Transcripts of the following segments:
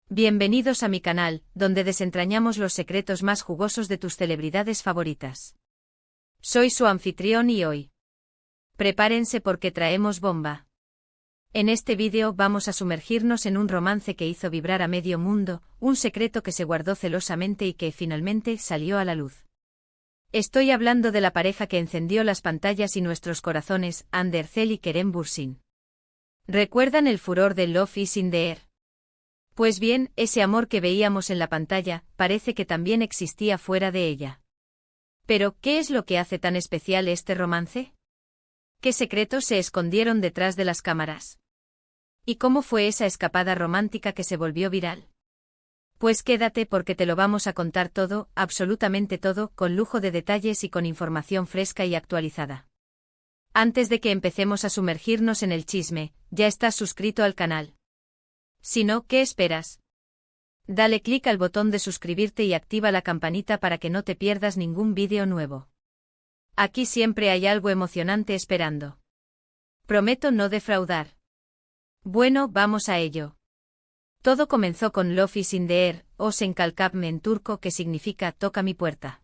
Bienvenidos a mi canal, donde desentrañamos los secretos más jugosos de tus celebridades favoritas. Soy su anfitrión y hoy. Prepárense porque traemos bomba. En este vídeo vamos a sumergirnos en un romance que hizo vibrar a medio mundo, un secreto que se guardó celosamente y que finalmente salió a la luz. Estoy hablando de la pareja que encendió las pantallas y nuestros corazones, Ander Zel y Kerem Bürsin. ¿Recuerdan el furor de Love is in the air? Pues bien, ese amor que veíamos en la pantalla, parece que también existía fuera de ella. Pero, ¿qué es lo que hace tan especial este romance? ¿Qué secretos se escondieron detrás de las cámaras? ¿Y cómo fue esa escapada romántica que se volvió viral? Pues quédate porque te lo vamos a contar todo, absolutamente todo, con lujo de detalles y con información fresca y actualizada. Antes de que empecemos a sumergirnos en el chisme, ¿ya estás suscrito al canal? Si no, ¿qué esperas? Dale clic al botón de suscribirte y activa la campanita para que no te pierdas ningún vídeo nuevo. Aquí siempre hay algo emocionante esperando. Prometo no defraudar. Bueno, vamos a ello. Todo comenzó con Love is in the air, o Sen Kalkapme en turco, que significa Toca mi puerta.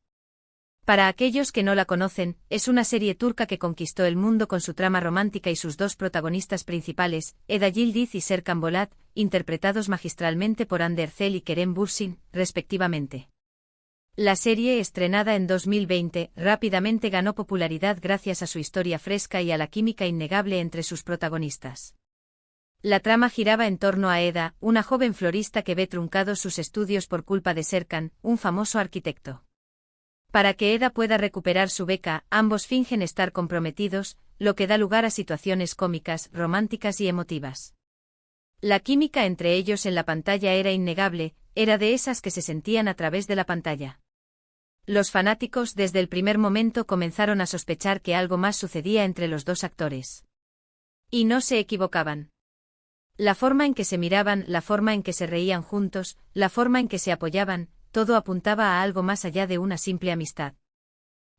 Para aquellos que no la conocen, es una serie turca que conquistó el mundo con su trama romántica y sus dos protagonistas principales, Eda Yildiz y Serkan Bolat, interpretados magistralmente por Ander Zel y Kerem Bürsin, respectivamente. La serie, estrenada en 2020, rápidamente ganó popularidad gracias a su historia fresca y a la química innegable entre sus protagonistas. La trama giraba en torno a Eda, una joven florista que ve truncados sus estudios por culpa de Serkan, un famoso arquitecto. Para que Eda pueda recuperar su beca, ambos fingen estar comprometidos, lo que da lugar a situaciones cómicas, románticas y emotivas. La química entre ellos en la pantalla era innegable, era de esas que se sentían a través de la pantalla. Los fanáticos desde el primer momento comenzaron a sospechar que algo más sucedía entre los dos actores. Y no se equivocaban. La forma en que se miraban, la forma en que se reían juntos, la forma en que se apoyaban, todo apuntaba a algo más allá de una simple amistad.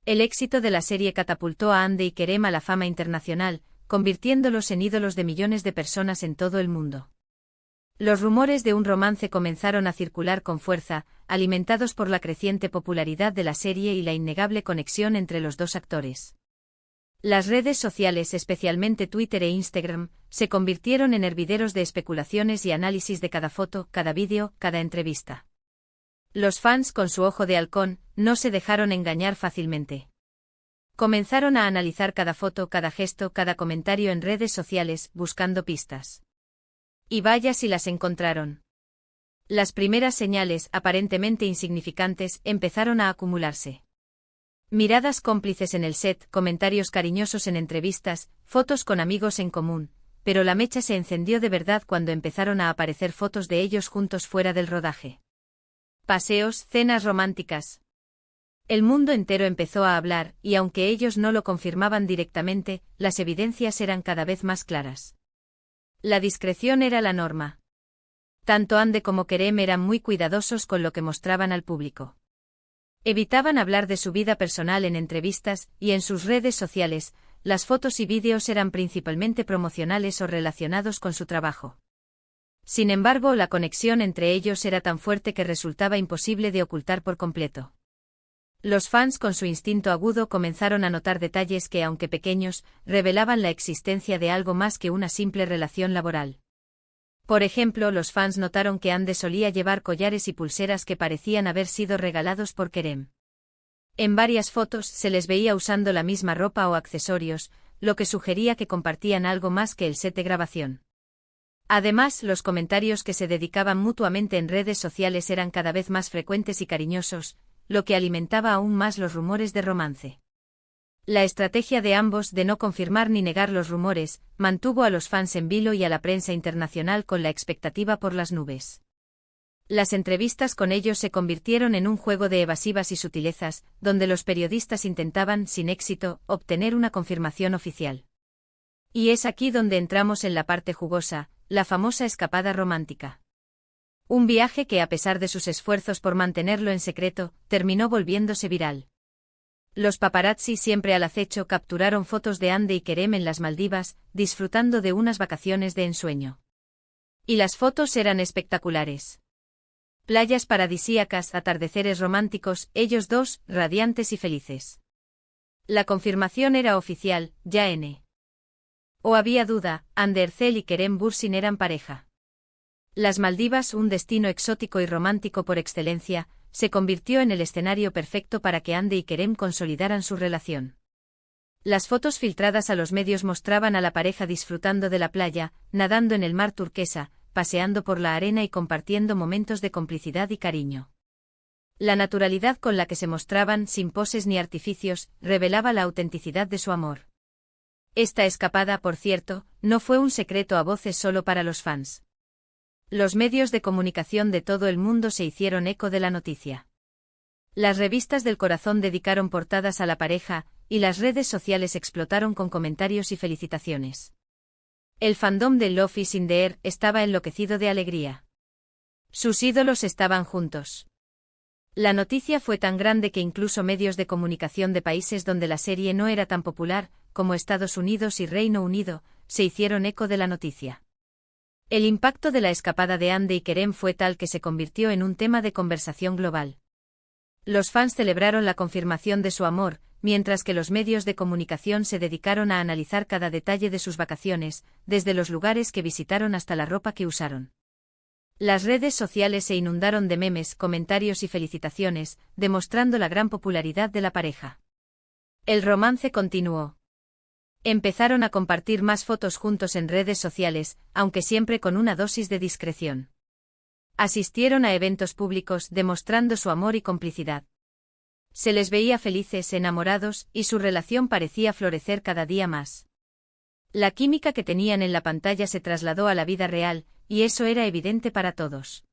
El éxito de la serie catapultó a Ande y Kerem a la fama internacional, convirtiéndolos en ídolos de millones de personas en todo el mundo. Los rumores de un romance comenzaron a circular con fuerza, alimentados por la creciente popularidad de la serie y la innegable conexión entre los dos actores. Las redes sociales, especialmente Twitter e Instagram, se convirtieron en hervideros de especulaciones y análisis de cada foto, cada vídeo, cada entrevista. Los fans, con su ojo de halcón, no se dejaron engañar fácilmente. Comenzaron a analizar cada foto, cada gesto, cada comentario en redes sociales, buscando pistas. Y vaya si las encontraron. Las primeras señales, aparentemente insignificantes, empezaron a acumularse. Miradas cómplices en el set, comentarios cariñosos en entrevistas, fotos con amigos en común, pero la mecha se encendió de verdad cuando empezaron a aparecer fotos de ellos juntos fuera del rodaje. Paseos, cenas románticas. El mundo entero empezó a hablar, y aunque ellos no lo confirmaban directamente, las evidencias eran cada vez más claras. La discreción era la norma. Tanto Ande como Kerem eran muy cuidadosos con lo que mostraban al público. Evitaban hablar de su vida personal en entrevistas, y en sus redes sociales, las fotos y vídeos eran principalmente promocionales o relacionados con su trabajo. Sin embargo, la conexión entre ellos era tan fuerte que resultaba imposible de ocultar por completo. Los fans, con su instinto agudo, comenzaron a notar detalles que, aunque pequeños, revelaban la existencia de algo más que una simple relación laboral. Por ejemplo, los fans notaron que Ande solía llevar collares y pulseras que parecían haber sido regalados por Kerem. En varias fotos se les veía usando la misma ropa o accesorios, lo que sugería que compartían algo más que el set de grabación. Además, los comentarios que se dedicaban mutuamente en redes sociales eran cada vez más frecuentes y cariñosos, lo que alimentaba aún más los rumores de romance. La estrategia de ambos de no confirmar ni negar los rumores, mantuvo a los fans en vilo y a la prensa internacional con la expectativa por las nubes. Las entrevistas con ellos se convirtieron en un juego de evasivas y sutilezas, donde los periodistas intentaban, sin éxito, obtener una confirmación oficial. Y es aquí donde entramos en la parte jugosa, la famosa escapada romántica. Un viaje que, a pesar de sus esfuerzos por mantenerlo en secreto, terminó volviéndose viral. Los paparazzi, siempre al acecho, capturaron fotos de Ande y Kerem en las Maldivas, disfrutando de unas vacaciones de ensueño. Y las fotos eran espectaculares. Playas paradisíacas, atardeceres románticos, ellos dos, radiantes y felices. La confirmación era oficial, ya n. O había duda, Hande Erçel y Kerem Bürsin eran pareja. Las Maldivas, un destino exótico y romántico por excelencia, se convirtió en el escenario perfecto para que Hande y Kerem consolidaran su relación. Las fotos filtradas a los medios mostraban a la pareja disfrutando de la playa, nadando en el mar turquesa, paseando por la arena y compartiendo momentos de complicidad y cariño. La naturalidad con la que se mostraban, sin poses ni artificios, revelaba la autenticidad de su amor. Esta escapada, por cierto, no fue un secreto a voces solo para los fans. Los medios de comunicación de todo el mundo se hicieron eco de la noticia. Las revistas del corazón dedicaron portadas a la pareja, y las redes sociales explotaron con comentarios y felicitaciones. El fandom de Love is in the Air estaba enloquecido de alegría. Sus ídolos estaban juntos. La noticia fue tan grande que incluso medios de comunicación de países donde la serie no era tan popular, como Estados Unidos y Reino Unido, se hicieron eco de la noticia. El impacto de la escapada de Hande y Kerem fue tal que se convirtió en un tema de conversación global. Los fans celebraron la confirmación de su amor, mientras que los medios de comunicación se dedicaron a analizar cada detalle de sus vacaciones, desde los lugares que visitaron hasta la ropa que usaron. Las redes sociales se inundaron de memes, comentarios y felicitaciones, demostrando la gran popularidad de la pareja. El romance continuó. Empezaron a compartir más fotos juntos en redes sociales, aunque siempre con una dosis de discreción. Asistieron a eventos públicos demostrando su amor y complicidad. Se les veía felices, enamorados, y su relación parecía florecer cada día más. La química que tenían en la pantalla se trasladó a la vida real, y eso era evidente para todos.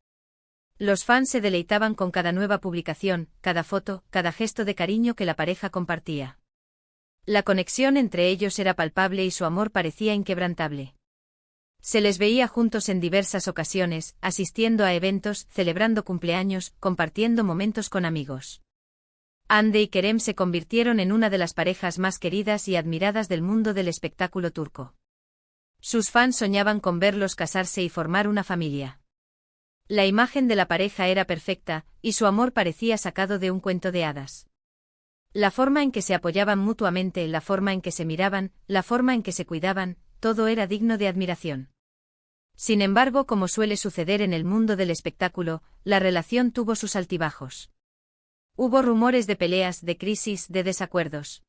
Los fans se deleitaban con cada nueva publicación, cada foto, cada gesto de cariño que la pareja compartía. La conexión entre ellos era palpable y su amor parecía inquebrantable. Se les veía juntos en diversas ocasiones, asistiendo a eventos, celebrando cumpleaños, compartiendo momentos con amigos. Hande y Kerem se convirtieron en una de las parejas más queridas y admiradas del mundo del espectáculo turco. Sus fans soñaban con verlos casarse y formar una familia. La imagen de la pareja era perfecta, y su amor parecía sacado de un cuento de hadas. La forma en que se apoyaban mutuamente, la forma en que se miraban, la forma en que se cuidaban, todo era digno de admiración. Sin embargo, como suele suceder en el mundo del espectáculo, la relación tuvo sus altibajos. Hubo rumores de peleas, de crisis, de desacuerdos.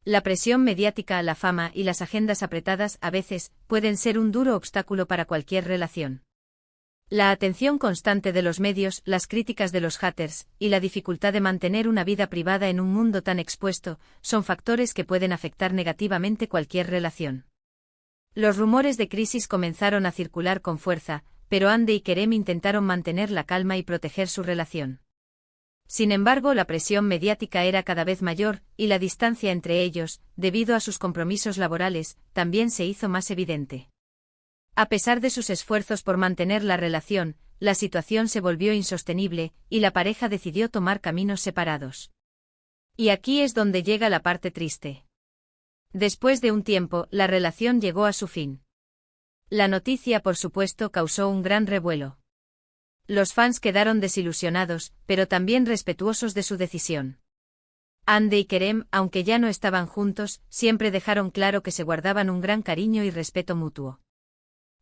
La presión mediática, la fama y las agendas apretadas a veces pueden ser un duro obstáculo para cualquier relación. La atención constante de los medios, las críticas de los haters, y la dificultad de mantener una vida privada en un mundo tan expuesto, son factores que pueden afectar negativamente cualquier relación. Los rumores de crisis comenzaron a circular con fuerza, pero Hande y Kerem intentaron mantener la calma y proteger su relación. Sin embargo, la presión mediática era cada vez mayor, y la distancia entre ellos, debido a sus compromisos laborales, también se hizo más evidente. A pesar de sus esfuerzos por mantener la relación, la situación se volvió insostenible, y la pareja decidió tomar caminos separados. Y aquí es donde llega la parte triste. Después de un tiempo, la relación llegó a su fin. La noticia, por supuesto, causó un gran revuelo. Los fans quedaron desilusionados, pero también respetuosos de su decisión. Hande y Kerem, aunque ya no estaban juntos, siempre dejaron claro que se guardaban un gran cariño y respeto mutuo.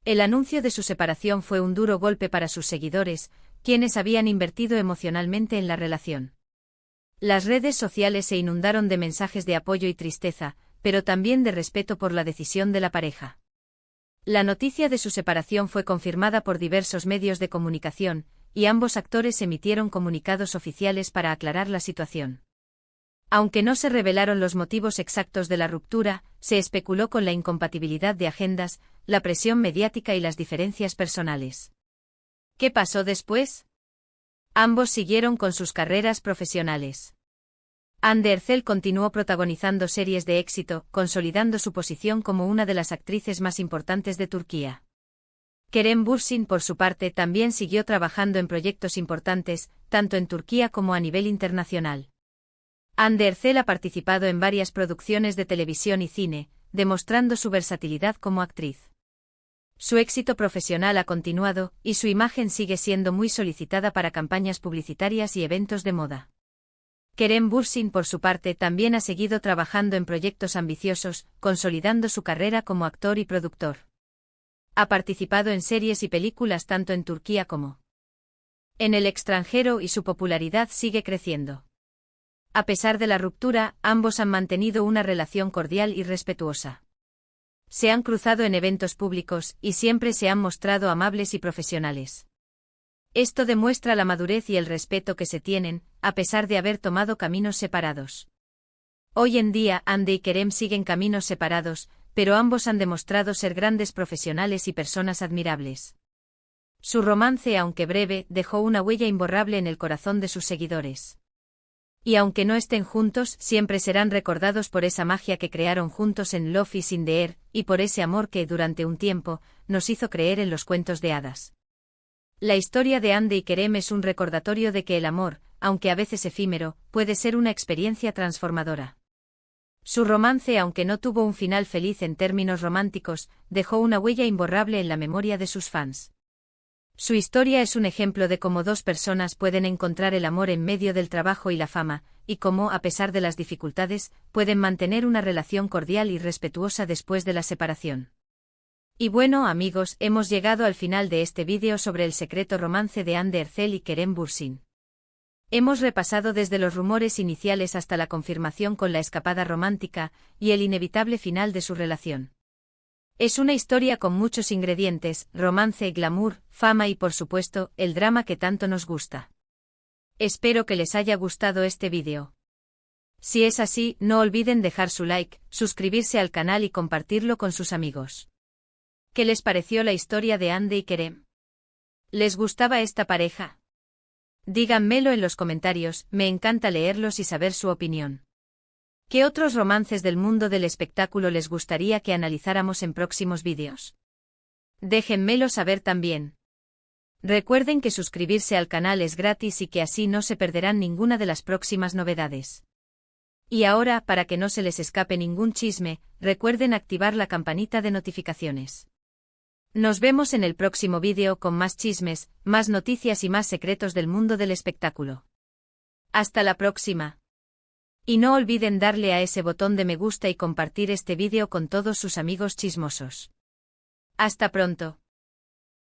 El anuncio de su separación fue un duro golpe para sus seguidores, quienes habían invertido emocionalmente en la relación. Las redes sociales se inundaron de mensajes de apoyo y tristeza, pero también de respeto por la decisión de la pareja. La noticia de su separación fue confirmada por diversos medios de comunicación, y ambos actores emitieron comunicados oficiales para aclarar la situación. Aunque no se revelaron los motivos exactos de la ruptura, se especuló con la incompatibilidad de agendas, la presión mediática y las diferencias personales. ¿Qué pasó después? Ambos siguieron con sus carreras profesionales. Hande Erçel continuó protagonizando series de éxito, consolidando su posición como una de las actrices más importantes de Turquía. Kerem Bürsin, por su parte, también siguió trabajando en proyectos importantes, tanto en Turquía como a nivel internacional. Hande Erçel ha participado en varias producciones de televisión y cine, demostrando su versatilidad como actriz. Su éxito profesional ha continuado, y su imagen sigue siendo muy solicitada para campañas publicitarias y eventos de moda. Kerem Bürsin, por su parte, también ha seguido trabajando en proyectos ambiciosos, consolidando su carrera como actor y productor. Ha participado en series y películas tanto en Turquía como en el extranjero y su popularidad sigue creciendo. A pesar de la ruptura, ambos han mantenido una relación cordial y respetuosa. Se han cruzado en eventos públicos y siempre se han mostrado amables y profesionales. Esto demuestra la madurez y el respeto que se tienen, a pesar de haber tomado caminos separados. Hoy en día, Hande y Kerem siguen caminos separados, pero ambos han demostrado ser grandes profesionales y personas admirables. Su romance, aunque breve, dejó una huella imborrable en el corazón de sus seguidores. Y aunque no estén juntos, siempre serán recordados por esa magia que crearon juntos en Love is in the Air, y por ese amor que, durante un tiempo, nos hizo creer en los cuentos de hadas. La historia de Hande y Kerem es un recordatorio de que el amor, aunque a veces efímero, puede ser una experiencia transformadora. Su romance, aunque no tuvo un final feliz en términos románticos, dejó una huella imborrable en la memoria de sus fans. Su historia es un ejemplo de cómo dos personas pueden encontrar el amor en medio del trabajo y la fama, y cómo, a pesar de las dificultades, pueden mantener una relación cordial y respetuosa después de la separación. Y bueno, amigos, hemos llegado al final de este vídeo sobre el secreto romance de Hande Erçel y Kerem Bürsin. Hemos repasado desde los rumores iniciales hasta la confirmación con la escapada romántica y el inevitable final de su relación. Es una historia con muchos ingredientes: romance, glamour, fama y, por supuesto, el drama que tanto nos gusta. Espero que les haya gustado este vídeo. Si es así, no olviden dejar su like, suscribirse al canal y compartirlo con sus amigos. ¿Qué les pareció la historia de Hande y Kerem? ¿Les gustaba esta pareja? Díganmelo en los comentarios, me encanta leerlos y saber su opinión. ¿Qué otros romances del mundo del espectáculo les gustaría que analizáramos en próximos vídeos? Déjenmelo saber también. Recuerden que suscribirse al canal es gratis y que así no se perderán ninguna de las próximas novedades. Y ahora, para que no se les escape ningún chisme, recuerden activar la campanita de notificaciones. Nos vemos en el próximo vídeo con más chismes, más noticias y más secretos del mundo del espectáculo. Hasta la próxima. Y no olviden darle a ese botón de me gusta y compartir este vídeo con todos sus amigos chismosos. Hasta pronto.